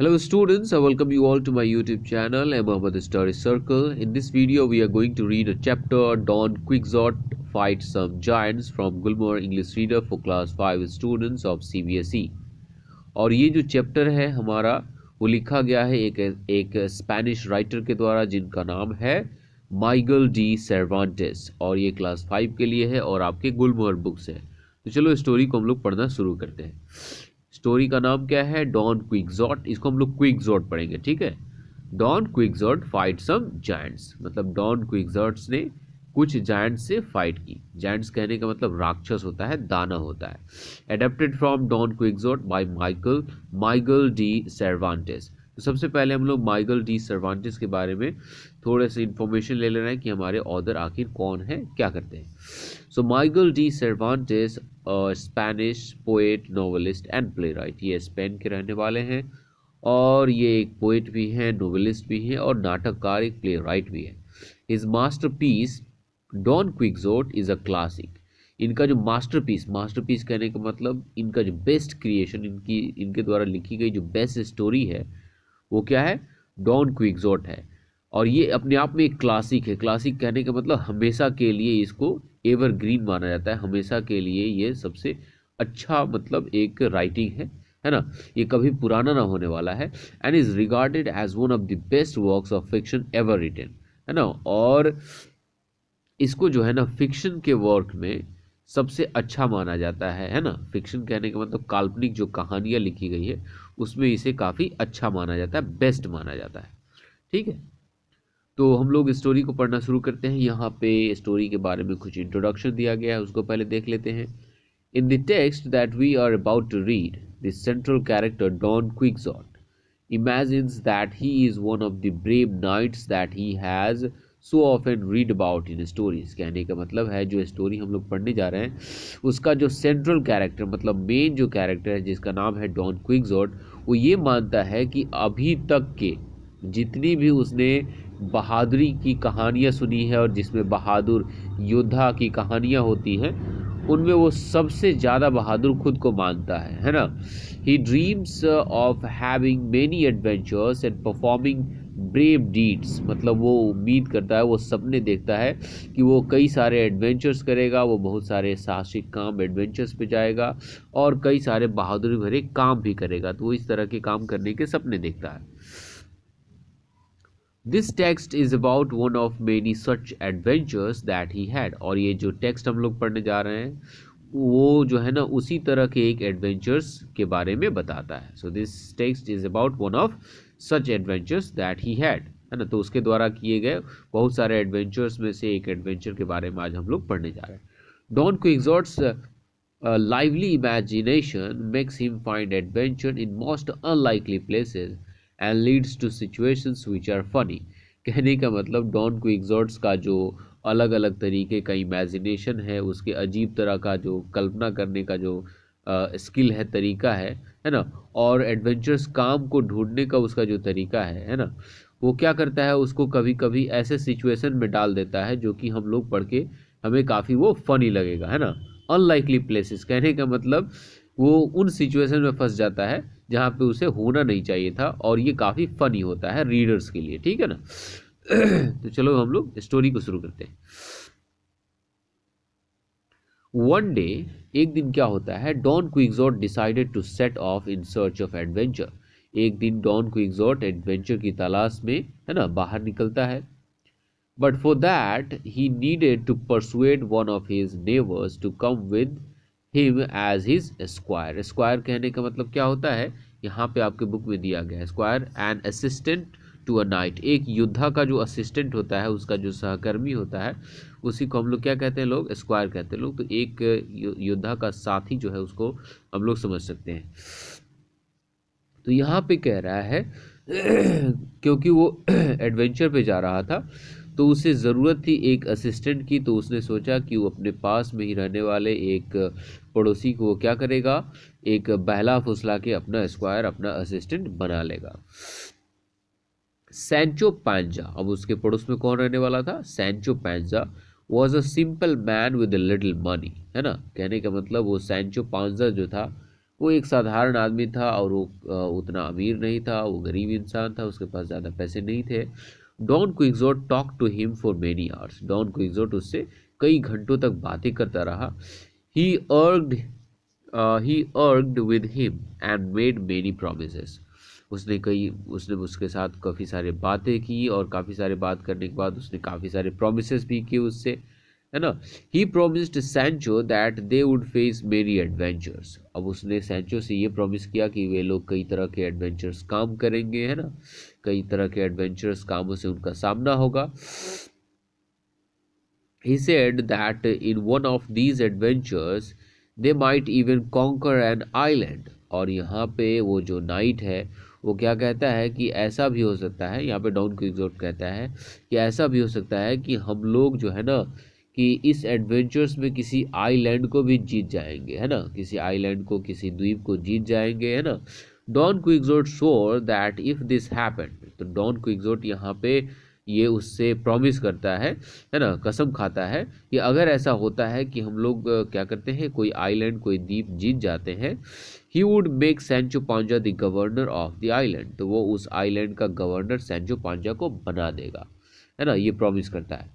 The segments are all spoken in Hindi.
Hello students, I welcome you all to my YouTube channel, Emma with the Story Circle. In this video, we are going to read a chapter, Don Quixote Fights Some Giants from Gulmohar English Reader for Class 5 students of CBSE. और ये जो चैप्टर है हमारा वो लिखा गया है एक स्पेनिश राइटर के द्वारा जिनका नाम है माइगल डी सर्वांटेस और ये क्लास 5 के लिए है और आपके गुलमोहर बुक्स है। तो चलो स्टोरी को हम लोग पढ़ना शुरू करते हैं। स्टोरी का नाम क्या है? Don Quixote. इसको हम लोग क्विक्सोट पढ़ेंगे, ठीक है। Don Quixote fight some giants, मतलब डॉन क्विक्सोट्स ने कुछ जायंट्स से फाइट की। जायंट्स कहने का मतलब राक्षस होता है, दानव होता है। Adapted from Don Quixote by Miguel de Cervantes. तो सबसे पहले हम लोग माइगल डी सर्वांटेस के बारे में थोड़े से इंफॉर्मेशन ले लेना है कि हमारे ऑथर आखिर कौन है, क्या करते हैं। So Miguel de Cervantes Spanish poet, novelist and playwright. ये स्पेन के रहने वाले हैं और ये एक पोएट भी हैं, नॉवेलिस्ट भी हैं और नाटककार, एक प्ले राइट भी है। His masterpiece Don Quixote is a classic. इनका जो मास्टरपीस कहने का मतलब इनका जो बेस्ट क्रिएशन, इनके द्वारा लिखी गई जो बेस्ट स्टोरी है वो क्या है? डॉन क्विक्सोट है। और ये अपने आप में एक क्लासिक है। क्लासिक कहने का मतलब हमेशा के लिए इसको एवरग्रीन माना जाता है, हमेशा के लिए ये सबसे अच्छा मतलब एक राइटिंग है ना। ये कभी पुराना ना होने वाला है। And is regarded as one of the best works of fiction ever written, है ना। और इसको जो है ना फिक्शन के वर्क में सबसे अच्छा माना जाता है ना। फिक्शन कहने का मतलब काल्पनिक जो कहानियाँ लिखी गई है उसमें इसे काफ़ी अच्छा माना जाता है, बेस्ट माना जाता है, ठीक है। तो हम लोग स्टोरी को पढ़ना शुरू करते हैं। यहाँ पे स्टोरी के बारे में कुछ इंट्रोडक्शन दिया गया है, उसको पहले देख लेते हैं। In the text that we are about to read, the central character Don Quixote imagines that he is one of the brave knights that he has so often read about in stories। कहने का मतलब है जो स्टोरी हम लोग पढ़ने जा रहे हैं उसका जो सेंट्रल कैरेक्टर मतलब मेन जो कैरेक्टर है जिसका नाम है डॉन क्विक्सोट, वो ये मानता है कि अभी तक के जितनी भी उसने बहादुरी की कहानियाँ सुनी है और जिसमें बहादुर योद्धा की कहानियाँ होती हैं उनमें वो सबसे ज़्यादा बहादुर खुद को मानता है ना। He dreams of having many adventures and performing brave deeds, मतलब वो उम्मीद करता है, वो सपने देखता है कि वो कई सारे एडवेंचर्स करेगा, वो बहुत सारे साहसिक काम एडवेंचर्स पे जाएगा और कई सारे बहादुरी भरे काम भी करेगा। तो वो इस तरह के काम करने के सपने देखता है। This text is about one of many such adventures that he had. और ये जो टेक्स्ट हम लोग पढ़ने जा रहे हैं वो जो है ना उसी तरह के एक एडवेंचर्स के बारे में बताता है। So this text is about one of such adventures that he had, है ना। तो उसके द्वारा किए गए बहुत सारे एडवेंचर्स में से एक एडवेंचर के बारे में आज हम लोग पढ़ने जा रहे हैं। Don Quixote's lively imagination makes him find adventure in most unlikely places and leads to situations which are funny। कहने का मतलब डॉन क्विक्सोट्स का जो अलग अलग तरीके का इमेजिनेशन है, उसके अजीब तरह का जो कल्पना करने का जो स्किल है, तरीका है ना, और एडवेंचरस काम को ढूंढने का उसका जो तरीका है ना, वो क्या करता है उसको कभी कभी ऐसे सिचुएशन में डाल देता है जो कि हम लोग पढ़ के हमें काफ़ी वो फनी लगेगा, है ना। अनलाइकली प्लेसेस कहने का मतलब वो उन सिचुएशन में फंस जाता है जहाँ पे उसे होना नहीं चाहिए था और ये काफ़ी फनी होता है रीडर्स के लिए, ठीक है ना। तो चलो हम लोग स्टोरी को शुरू करते हैं। वन डे, एक दिन क्या होता है, Don Quixote decided to set off in search of adventure. एक दिन डॉन क्विक्सोट एडवेंचर की तलाश में, है ना, बाहर निकलता है। But for that, he needed to persuade one of his neighbors to come with him as his esquire। esquire कहने का मतलब क्या होता है, यहाँ पे आपके बुक में दिया गया है। esquire an assistant to a knight, एक योद्धा का जो असिस्टेंट होता है, उसका जो सहकर्मी होता है, उसी को हम लोग क्या कहते हैं, लोग esquire कहते हैं लोग। तो एक योद्धा का साथी जो है उसको हम लोग समझ सकते हैं। तो यहाँ पे कह रहा है क्योंकि वो एडवेंचर पे जा रहा था तो उसे ज़रूरत थी एक असिस्टेंट की। तो उसने सोचा कि वो अपने पास में ही रहने वाले एक पड़ोसी को वो क्या करेगा, एक बहला फुसला के अपना स्क्वायर, अपना असिस्टेंट बना लेगा। सैंचो पैंजा, अब उसके पड़ोस में कौन रहने वाला था, Sancho Panza was a simple man with a little money, है ना। कहने का मतलब वो सैंचो पैंजा जो था वो एक साधारण आदमी था और वो उतना अमीर नहीं था, वो गरीब इंसान था, उसके पास ज़्यादा पैसे नहीं थे। Don Quixote talk to him for many hours. Don Quixote उससे कई घंटों तक बातें करता रहा। He argued he argued with him and made many promises. उसने उसके साथ काफ़ी सारे बातें की और काफ़ी सारे बात करने के बाद उसने काफ़ी सारे प्रोमिसेस भी किए उससे, है ना। He promised Sancho that they would face many adventures. अब उसने सैंचो से ये प्रॉमिस किया कि वे लोग कई तरह के एडवेंचर्स काम करेंगे, है ना, कई तरह के एडवेंचर्स कामों से उनका सामना होगा। He said that in one of these adventures they might even conquer an island। और यहाँ पे वो जो नाइट है वो क्या कहता है कि ऐसा भी हो सकता है, यहाँ पे डॉन क्विक्सोट कहता है कि ऐसा भी हो सकता है कि हम लोग जो है ना कि इस एडवेंचर्स में किसी आइलैंड को भी जीत जाएंगे, है ना, किसी आइलैंड को, किसी द्वीप को जीत जाएंगे, है ना। Don Quixote sure that if this happened. तो डॉन क्विक्सोट यहाँ पे ये उससे प्रॉमिस करता है ना, कसम खाता है कि अगर ऐसा होता है कि हम लोग क्या करते हैं, कोई आइलैंड, कोई द्वीप जीत जाते हैं, he would make Sancho Panja the governor of the island. तो वो उस आइलैंड का गवर्नर सैंचो पांजा को बना देगा, है ना, ये प्रॉमिस करता है।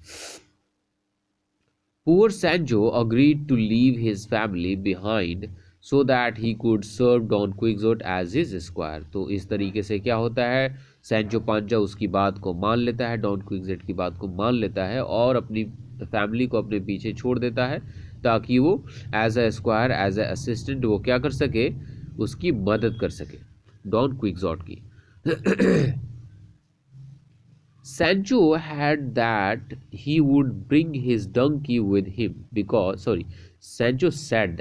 Poor Sancho agreed to leave his family behind so that he could serve Don Quixote as his squire। तो इस तरीके से क्या होता है, सैंचो पांचा उसकी बात को मान लेता है, डॉन क्विक्सोट की बात को मान लेता है और अपनी फैमिली को अपने पीछे छोड़ देता है ताकि वो as a squire, as a assistant वो क्या कर सके, उसकी मदद कर सके, डॉन क्विक्सोट की। Sancho had that he would bring his donkey with him because Sancho said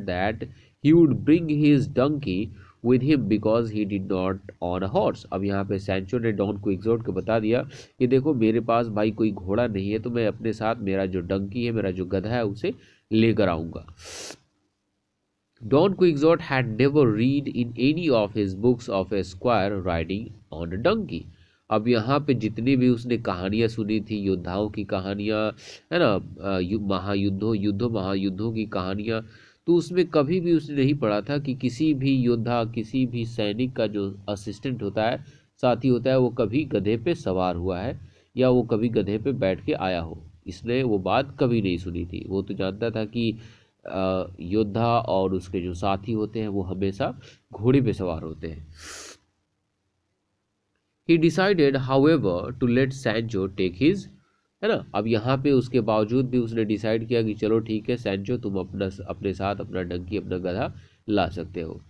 that he would bring his donkey with him because he did not own a horse। अब यहाँ पे सैंचो ने डॉन क्विक्सोट को बता दिया कि देखो मेरे पास भाई कोई घोड़ा नहीं है, तो मैं अपने साथ मेरा जो डंकी है, मेरा जो गधा है, उसे लेकर आऊंगा। Don Quixote had never read in any of his books of a squire riding on a donkey। अब यहाँ पे जितनी भी उसने कहानियाँ सुनी थी, योद्धाओं की कहानियाँ, है ना, महायुद्धों की कहानियाँ, तो उसमें कभी भी उसने नहीं पढ़ा था कि किसी भी योद्धा, किसी भी सैनिक का जो असिस्टेंट होता है, साथी होता है, वो कभी गधे पे सवार हुआ है या वो कभी गधे पे बैठ के आया हो। इसने वो बात कभी नहीं सुनी थी। वो तो जानता था कि योद्धा और उसके जो साथी होते हैं वो हमेशा घोड़े पे सवार होते हैं। He decided, however, to let Sancho take his, है ना। अब यहाँ पे उसके बावजूद भी उसने डिसाइड किया कि चलो ठीक है सैंचो, तुम अपने साथ अपना डंकी, अपना गधा ला सकते हो।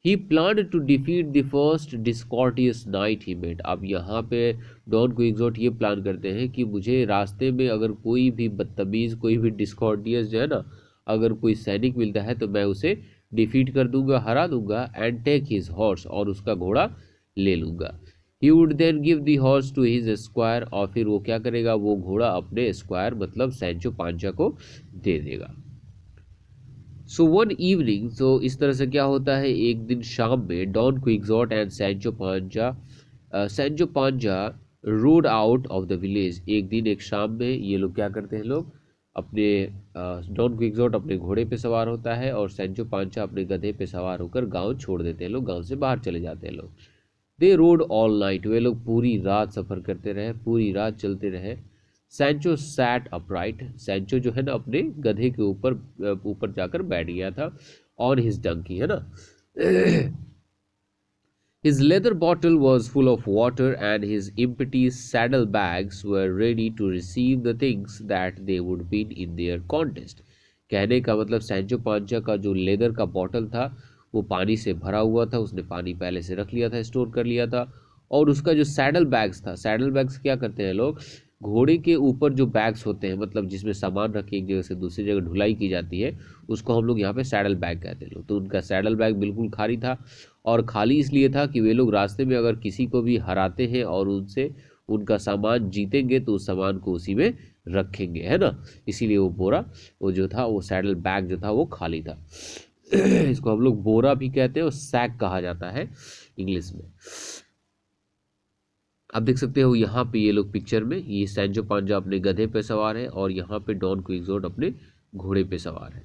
He planned to defeat the first discourteous knight he met। अब यहाँ पे डॉन क्विक्सोट ये प्लान करते हैं कि मुझे रास्ते में अगर कोई भी बदतमीज, कोई भी डिस्कॉर्टियस जो है ना, अगर कोई सैनिक मिलता है तो मैं उसे डिफीट कर दूंगा, हरा दूंगा, एंड टेक हिज हॉर्स, और उसका घोड़ा ले लूंगा। He would then give the horse to his squire. और फिर वो क्या करेगा, वो घोड़ा अपने स्क्वायर मतलब सैंचो पांचा को दे देगा। सो वन इवनिंग, तो इस तरह से क्या होता है, एक दिन शाम में Don Quixote and Sancho Panza rode out of the village. एक दिन एक शाम में ये लोग क्या करते हैं, लोग अपने डॉन क्विक्सोट अपने घोड़े पे सवार होता है और सैंचो पांचा अपने गधे पे सवार होकर गांव छोड़ देते हैं, लोग गांव से बाहर चले जाते हैं लोग। दे रोड ऑल नाइट। वे लोग पूरी रात सफ़र करते रहे, पूरी रात चलते रहे। Sancho set upright. सैंचो जो है ना अपने गधे के ऊपर जाकर बैठ गया था, ऑन हिज डंकी, है ना। His leather bottle was full of water and his empty saddle bags were ready to receive the things that they would win in their contest। कहने का मतलब सैंचो पांचा का जो लेदर का बॉटल था वो पानी से भरा हुआ था, उसने पानी पहले से रख लिया था, स्टोर कर लिया था। और उसका जो सैडल बैग्स था, सैडल बैग्स क्या करते हैं लोग, घोड़े के ऊपर जो बैग्स होते हैं, मतलब जिसमें सामान रख के एक जगह से दूसरी जगह ढुलाई की जाती है, उसको हम लोग यहाँ पे सैडल बैग कहते हैं लोग। तो उनका सैडल बैग बिल्कुल खाली था, और खाली इसलिए था कि वे लोग रास्ते में अगर किसी को भी हराते हैं और उनसे उनका सामान जीतेंगे तो उस सामान को उसी में रखेंगे, है ना। इसीलिए वो बोरा, वो जो था, वो सैडल बैग जो था वो खाली था। इसको हम लोग बोरा भी कहते हैं और सैक कहा जाता है इंग्लिश में। आप देख सकते हो यहाँ पे ये लोग पिक्चर में, ये सैंचो पांजा अपने गधे पे सवार है और यहाँ पे डॉन क्विक्सोट अपने घोड़े पे सवार है।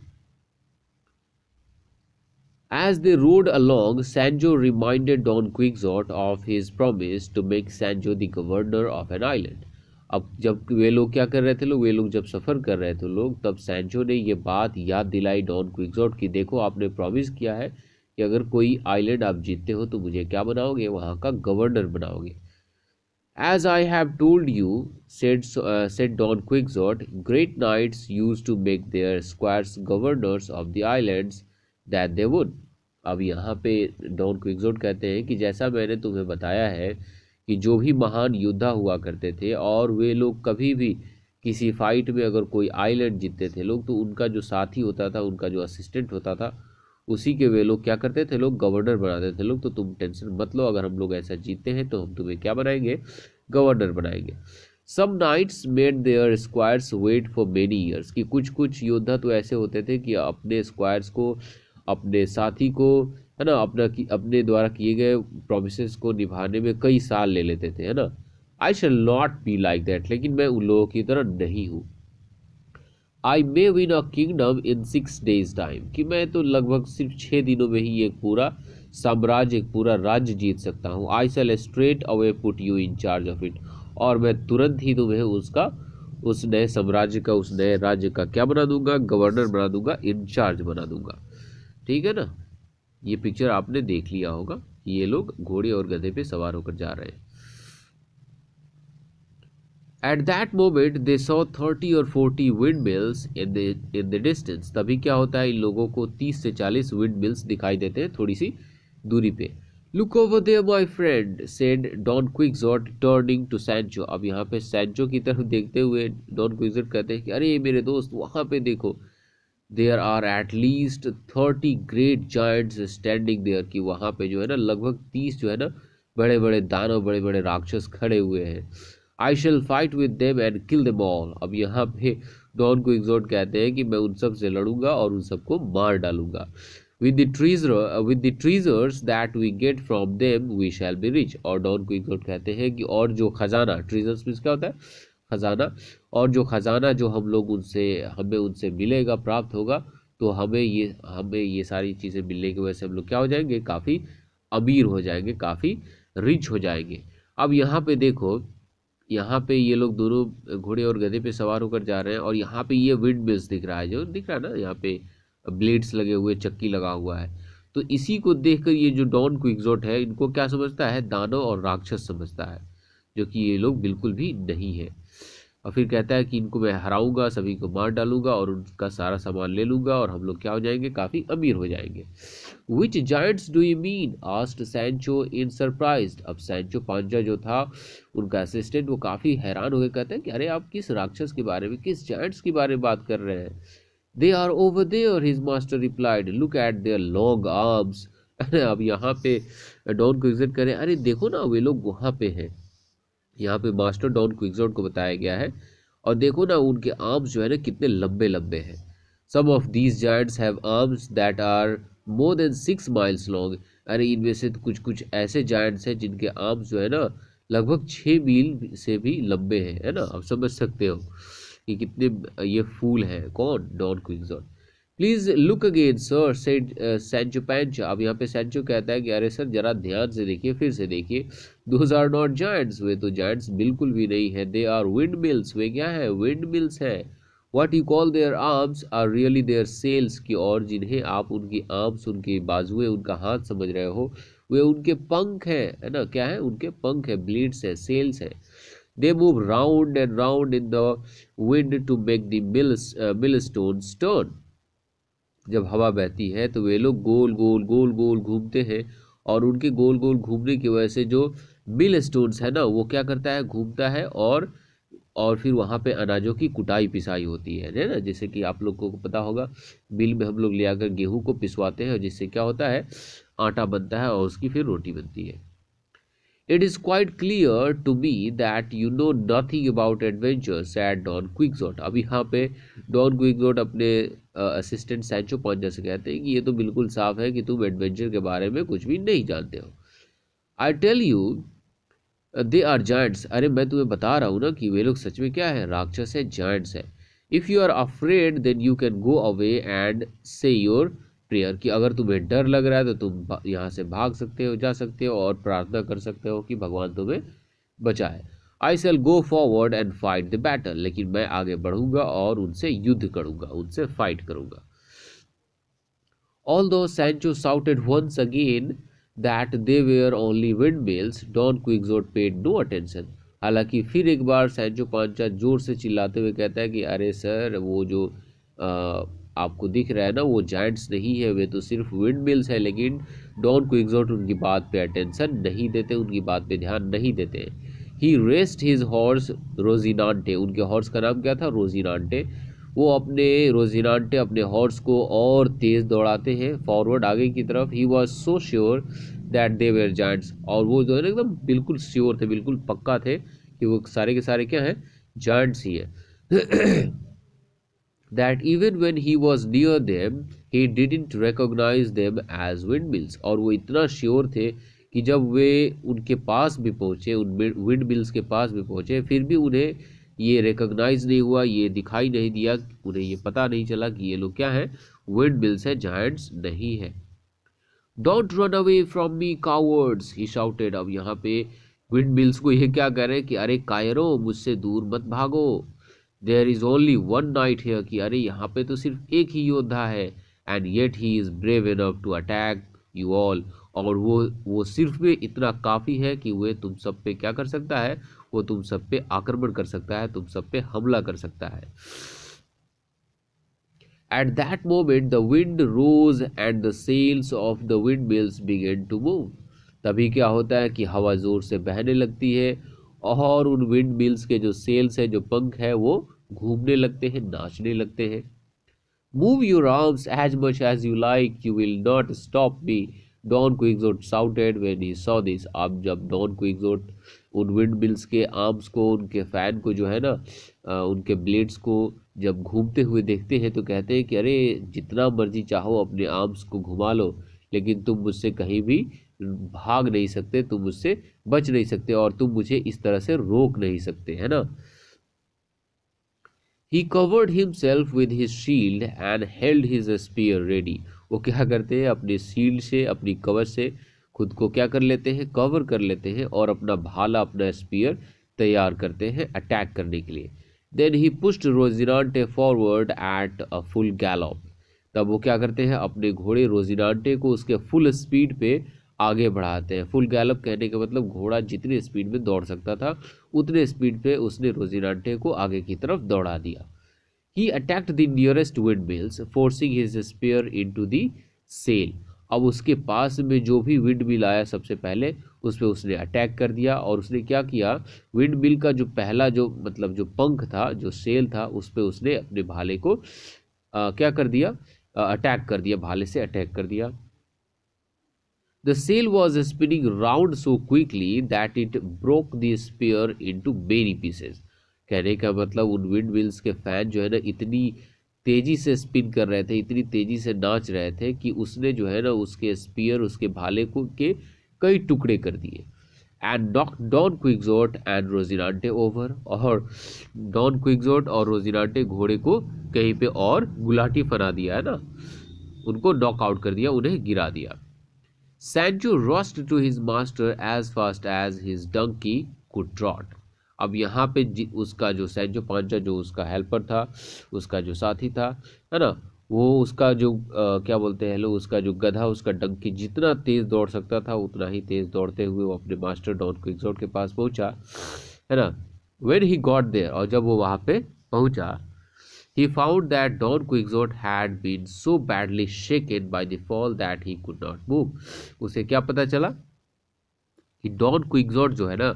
As they rode along, Sancho reminded Don Quixote of his promise to make Sancho the governor of an island. अब जब वे लोग क्या कर रहे थे लोग, वे लोग जब सफ़र कर रहे थे लोग, तब सैंचो ने ये बात याद दिलाई डॉन क्विक्सोट की, देखो आपने प्रॉमिस किया है कि अगर कोई आइलैंड आप जीतते हो तो मुझे क्या बनाओगे, वहाँ का गवर्नर बनाओगे. As I have told you, said Don Quixote, great knights used to make their squires governors of the islands that they would. अब यहाँ पे डॉन क्विक्सोट कहते हैं कि जैसा मैंने तुम्हें बताया है कि जो भी महान योद्धा हुआ करते थे और वे लोग कभी भी किसी फाइट में अगर कोई आइलैंड जीतते थे लोग, तो उनका जो साथी होता था, उनका जो असिस्टेंट होता था, उसी के वे लोग क्या करते थे लोग, गवर्नर बनाते थे लोग. तो तुम टेंशन मत लो, अगर हम लोग ऐसा जीतते हैं तो हम तुम्हें क्या बनाएंगे, गवर्नर बनाएंगे. Some knights made their squires wait for many years, कि कुछ कुछ योद्धा तो ऐसे होते थे कि अपने स्क्वायर्स को, अपने साथी को, है ना, अपने द्वारा किए गए प्रोमिसेस को निभाने में कई साल ले लेते थे, है ना. I shall not be like that, लेकिन मैं उन लोगों की तरह नहीं हूँ. I may win a kingdom in 6 days time, कि मैं तो लगभग सिर्फ 6 दिनों में ही एक पूरा साम्राज्य, एक पूरा राज्य जीत सकता हूँ. I shall straight away put you in charge of it, और मैं तुरंत ही तुम्हें उसका, उस नए साम्राज्य का, उस नए राज्य का क्या बना दूंगा, गवर्नर बना दूंगा, इंचार्ज बना दूंगा. ठीक है ना. ये पिक्चर आपने देख लिया होगा, ये लोग घोड़े और गधे पे सवार होकर जा रहे हैं. At that moment they saw 30 or 40 windmills in the distance. तभी क्या होता है, इन लोगों को 30 से 40 windmills दिखाई देते हैं थोड़ी सी दूरी पे. Look over there my friend, said Don Quixote turning to Sancho. अब यहाँ पे सैंचो की तरफ देखते हुए डॉन क्विक्सोट कहते हैं कि अरे मेरे दोस्त वहाँ पे देखो. There are at least 30 great giants standing there, कि वहाँ पे जो है ना लगभग 30 जो है ना बड़े बड़े दानव, बड़े बड़े राक्षस खड़े हुए हैं. I shall fight with them and kill them all. अब यहाँ पे डॉन क्विक्सोट कहते हैं कि मैं उन सब से लड़ूंगा और उन सबको मार डालूंगा. With the treasures that we get from them we shall be rich. और डॉन क्विक्सोट कहते हैं कि और जो खजाना, ट्रीजर्स मीन्स क्या होता है, खजाना, और जो खजाना जो हम लोग उनसे, हमें उनसे मिलेगा, प्राप्त होगा, तो हमें ये सारी चीज़ें मिलने की वजह से हम लोग क्या हो जाएंगे, काफ़ी अमीर हो जाएंगे, काफ़ी रिच हो जाएंगे. अब यहाँ पे देखो, यहाँ पे ये लोग दोनों घोड़े और गधे पे सवार होकर जा रहे हैं, और यहाँ पे ये विंड मिल्स दिख रहा है, जो दिख रहा है ना, यहाँ पे ब्लेड्स लगे हुए, चक्की लगा हुआ है. तो इसी को देखकर ये जो डॉन क्विक्सोट है, इनको क्या समझता है, दानव और राक्षस समझता है, जो कि ये लोग बिल्कुल भी नहीं है. और फिर कहता है कि इनको मैं हराऊंगा, सभी को मार डालूंगा और उनका सारा सामान ले लूंगा, और हम लोग क्या हो जाएंगे, काफ़ी अमीर हो जाएंगे. Which giants do you mean, asked Sancho in surprised. अब सैंचो पांचा जो था उनका असिस्टेंट, वो काफ़ी हैरान हो गए, कहते हैं कि अरे आप किस राक्षस के बारे में, किस जायंट्स के बारे में बात कर रहे हैं. They are over there, his master replied, look at their long arms. अब यहाँ पे डॉन क्विक्सोट करें, अरे देखो ना वे लोग वहाँ पे हैं. यहाँ पे मास्टर डॉन क्विक्सोट को बताया गया है, और देखो ना उनके आर्म्स जो है ना कितने लंबे लंबे हैं. Some of these giants have arms that are more than 6 miles long. अरे इनमें से तो कुछ कुछ ऐसे जायंट्स हैं जिनके आर्म्स जो है ना लगभग 6 मील से भी लंबे हैं, है ना. आप समझ सकते हो कि कितने ये फूल हैं, कौन, Don Quixote. Please look again sir, said Sancho Panza. अब यहाँ पे सैंचो कहता है कि अरे सर जरा ध्यान से देखिए, फिर से देखिए. दोज आर नॉट जायंट्स, वे तो जायंट्स बिल्कुल भी नहीं है. दे आर विंड मिल्स, वे क्या है, विंड मिल्स है. What you call their arms are really their sails, की और जिन्हें आप उनकी आर्म्स, उनकी बाजुएं, उनका हाथ समझ रहे हो, वे उनके पंख है ना. क्या है, उनके पंख है, ब्लेड्स है, सेल्स है. They move round and round in the wind to make the millstones turn. जब हवा बहती है तो वे लोग गोल गोल गोल गोल घूमते हैं, और उनके गोल गोल घूमने की वजह से जो मिल स्टोन्स है ना, वो क्या करता है, घूमता है, और फिर वहाँ पे अनाजों की कुटाई पिसाई होती है ना. जैसे कि आप लोगों को पता होगा, मिल में हम लोग ले आकर गेहूँ को पिसवाते हैं, जिससे क्या होता है, आटा बनता है और उसकी फिर रोटी बनती है. It is quite clear to me that you know nothing about adventure, said Don Quixote. अब यहाँ पे डॉन क्विक्सोट अपने असिस्टेंट सैंचो पांचा से कहते हैं कि ये तो बिल्कुल साफ है कि तुम एडवेंचर के बारे में कुछ भी नहीं जानते हो. I tell you they are giants. अरे मैं तुम्हें बता रहा हूँ ना कि वे लोग सच में क्या है, राक्षस है, जायंट्स है. If you are afraid then you can go away and say your prayer कि अगर तुम्हें डर लग रहा है तो तुम यहाँ से भाग सकते हो, जा सकते हो और प्रार्थना कर सकते हो कि भगवान तुम्हें बचाए। I shall go forward and fight the battle, लेकिन मैं आगे बढ़ूंगा और उनसे युद्ध करूंगा, उनसे फाइट करूंगा। Although Sancho shouted once again that they were only windmills, Don Quixote paid no attention. हालांकि फिर एक बार सैंचो पांचा जोर से चिल्लाते हुए कहता है कि अरे सर, वो जो आपको दिख रहा है ना, वो जायंट्स नहीं है, वे तो सिर्फ विंड मिल्स है। लेकिन डॉन क्विक्सोट उनकी बात पे अटेंशन नहीं देते, उनकी बात पे ध्यान नहीं देते। ही रेस्ट हिज हॉर्स रोजिनांटे, उनके हॉर्स का नाम क्या था? रोजिनांटे। वो अपने रोजिनांटे अपने हॉर्स को और तेज दौड़ाते हैं फॉरवर्ड, आगे की तरफ। He was so sure that they were giants, और वो जो है ना एकदम बिल्कुल श्योर थे, बिल्कुल पक्का थे कि वो सारे के सारे क्या हैं? जायंट्स ही है। That even when he was near them, he didn't recognize them as windmills, और वो इतना श्योर थे कि जब वे उनके पास भी पहुंचे, उन विंडमिल्स के पास भी पहुंचे, फिर भी उन्हें ये रिकॉग्नाइज नहीं हुआ, ये दिखाई नहीं दिया, उन्हें ये पता नहीं चला कि ये लोग क्या है? विंडमिल्स है, जायंट्स नहीं है। Don't run away from me cowards, he shouted. अब यहाँ पे विंडमिल्स को ये क्या कह रहे हैं कि अरे कायरों, मुझसे दूर मत भागो। There is only one knight here, कि अरे यहाँ पे तो सिर्फ एक ही योद्धा है। And yet he is brave enough to attack you all, और वो सिर्फ में इतना काफ़ी है कि वह तुम सब पे क्या कर सकता है? वो तुम सब पे आक्रमण कर सकता है, तुम सब पे हमला कर सकता है। At that moment the wind rose and the sails of the windmills began to move. तभी क्या होता है कि हवा जोर से बहने लगती है और उन विंड मिल्स के जो सेल्स है, जो पंख है, वो घूमने लगते हैं, नाचने लगते हैं। Move your arms as much as you like, you will not stop me, Don Quixote shouted when he saw this. अब जब डॉन क्विक्सोट उन विंड मिल्स के आर्म्स को, उनके फैन को जो है ना, उनके ब्लेड्स को जब घूमते हुए देखते हैं तो कहते हैं कि अरे जितना मर्जी चाहो अपने आर्म्स को घुमा लो, लेकिन तुम मुझसे कहीं भी भाग नहीं सकते, तुम मुझसे बच नहीं सकते और तुम मुझे इस तरह से रोक नहीं सकते, है ना। He covered himself with his shield and held his spear ready. वो क्या करते हैं? अपने शील्ड से, अपनी कवच से खुद को क्या कर लेते हैं? कवर कर लेते हैं और अपना भाला, अपना स्पीयर तैयार करते हैं अटैक करने के लिए। Then he pushed Rosinante forward at a full gallop. तब वो क्या करते हैं? अपने घोड़े रोजिनांटे को उसके फुल स्पीड पे आगे बढ़ाते हैं। फुल गैलप कहने का मतलब घोड़ा जितने स्पीड में दौड़ सकता था उतने स्पीड पे उसने रोजिनांटे को आगे की तरफ दौड़ा दिया। He attacked the nearest windmills, forcing his spear into the sail. अब उसके पास में जो भी विंड मिल आया सबसे पहले उस पर उसने अटैक कर दिया और उसने क्या किया? विंड मिल का जो पहला जो मतलब जो पंख था, जो सेल था, उस पर उसने अपने भाले को क्या कर दिया? अटैक कर दिया, भाले से अटैक कर दिया। The sail was spinning round so quickly that it broke the spear into many pieces. कहने का मतलब उन विंड मिल्स के फैन जो है ना इतनी तेजी से स्पिन कर रहे थे, इतनी तेजी से नाच रहे थे कि उसने जो है ना उसके स्पीयर, उसके भाले को के कई टुकड़े कर दिए। And Don Quixote and Rosinante over, और डॉन क्विक्सोट और रोजिनांटे घोड़े को कहीं पे और गुलाटी फना दिया, है ना, उनको नॉक आउट कर दिया, उन्हें गिरा दिया। Sancho rushed to his master as fast as his donkey could trot. अब यहाँ पे उसका जो सैंचो पांचा, जो उसका हेल्पर था, उसका जो साथी था, है ना, वो उसका जो क्या बोलते हैं लोग, उसका जो गधा, उसका डंकी जितना तेज दौड़ सकता था उतना ही तेज दौड़ते हुए वो अपने मास्टर डॉन क्विक्सोट के पास पहुंचा, है ना। When he got there, और जब वो वहाँ पे पहुंचा, he found that Don Quixote had been so badly shaken by the fall that he could not move. उसे क्या पता चला कि डॉन क्विक्सोट जो है ना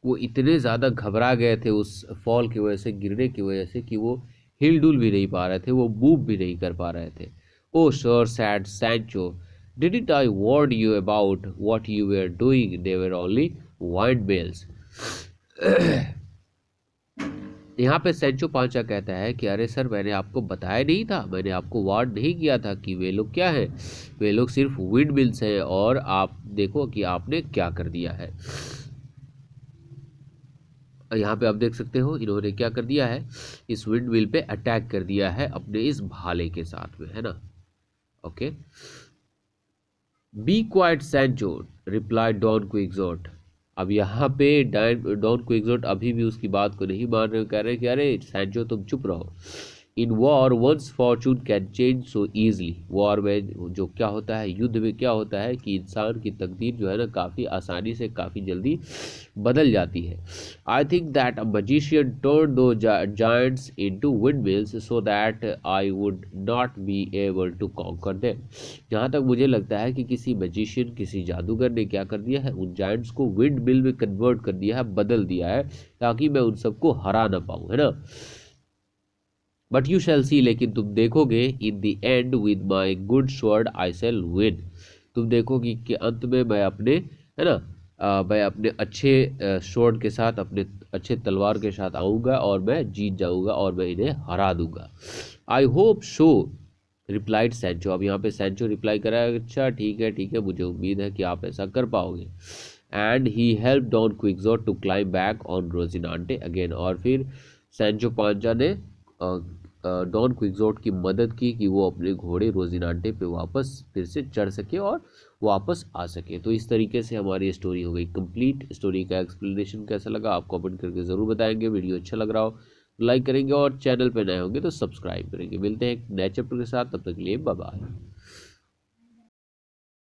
वो इतने ज़्यादा घबरा गए थे उस फॉल की वजह से, गिरने की वजह से, कि वो हिल डुल भी नहीं पा रहे थे, वो मूव भी नहीं कर पा रहे थे। Oh sir said Sancho, didn't I warn you about what you were doing? They were only windmills. यहाँ पे सैंचो पांचा कहता है कि अरे सर, मैंने आपको बताया नहीं था, मैंने आपको वार्न नहीं किया था कि वे लोग क्या है? वे लोग सिर्फ विंड मिल्स हैं, और आप देखो कि आपने क्या कर दिया है। यहाँ पे आप देख सकते हो इन्होंने क्या कर दिया है? इस विंड मिल पे अटैक कर दिया है अपने इस भाले के साथ में, है ना। Okay. Be quiet Sancho, replied Don Quixote. अब यहाँ पे डॉन क्विक्सोट अभी भी उसकी बात को नहीं मान रहे, कह रहे हैं कि अरे सैंचो तुम चुप रहो। In war once fortune can change so easily. War में जो क्या होता है, युद्ध में क्या होता है कि इंसान की तकदीर जो है ना काफ़ी आसानी से काफ़ी जल्दी बदल जाती है। I think that a magician turn the giants into windmills so that I would not be able to conquer them. जहाँ तक मुझे लगता है कि किसी मजिशियन, किसी जादूगर ने क्या कर दिया है, उन जायंट्स को विंड मिल में कन्वर्ट कर दिया है, बदल दिया है, ताकि मैं उन सबको हरा ना पाऊँ, है ना। बट यू शैल सी, लेकिन तुम देखोगे, in the end with my good sword I shall win. तुम देखोगे कि अंत में मैं अपने, है ना, मैं अपने अच्छे स्वॉर्ड के साथ, अपने अच्छे तलवार के साथ आऊँगा और मैं जीत जाऊँगा और मैं इन्हें हरा दूंगा। I hope so, replied Sancho. अब यहाँ पे सैंचो रिप्लाई करा है, अच्छा ठीक है, मुझे उम्मीद है कि आप ऐसा कर पाओगे। And he help Don Quixote to climb back on Rosinante again. और फिर सैंचो पांचा ने डॉन क्विक्सोट की मदद की कि वो अपने घोड़े रोजिनांटे पे वापस फिर से चढ़ सके और वापस आ सके। तो इस तरीके से हमारी स्टोरी हो गई कंप्लीट। स्टोरी का एक्सप्लेनेशन कैसा लगा आप कमेंट करके ज़रूर बताएंगे। वीडियो अच्छा लग रहा हो लाइक करेंगे और चैनल पे नए होंगे तो सब्सक्राइब करेंगे। मिलते हैं एक नए चैप्टर के साथ, तब तक के लिए बाय बाय।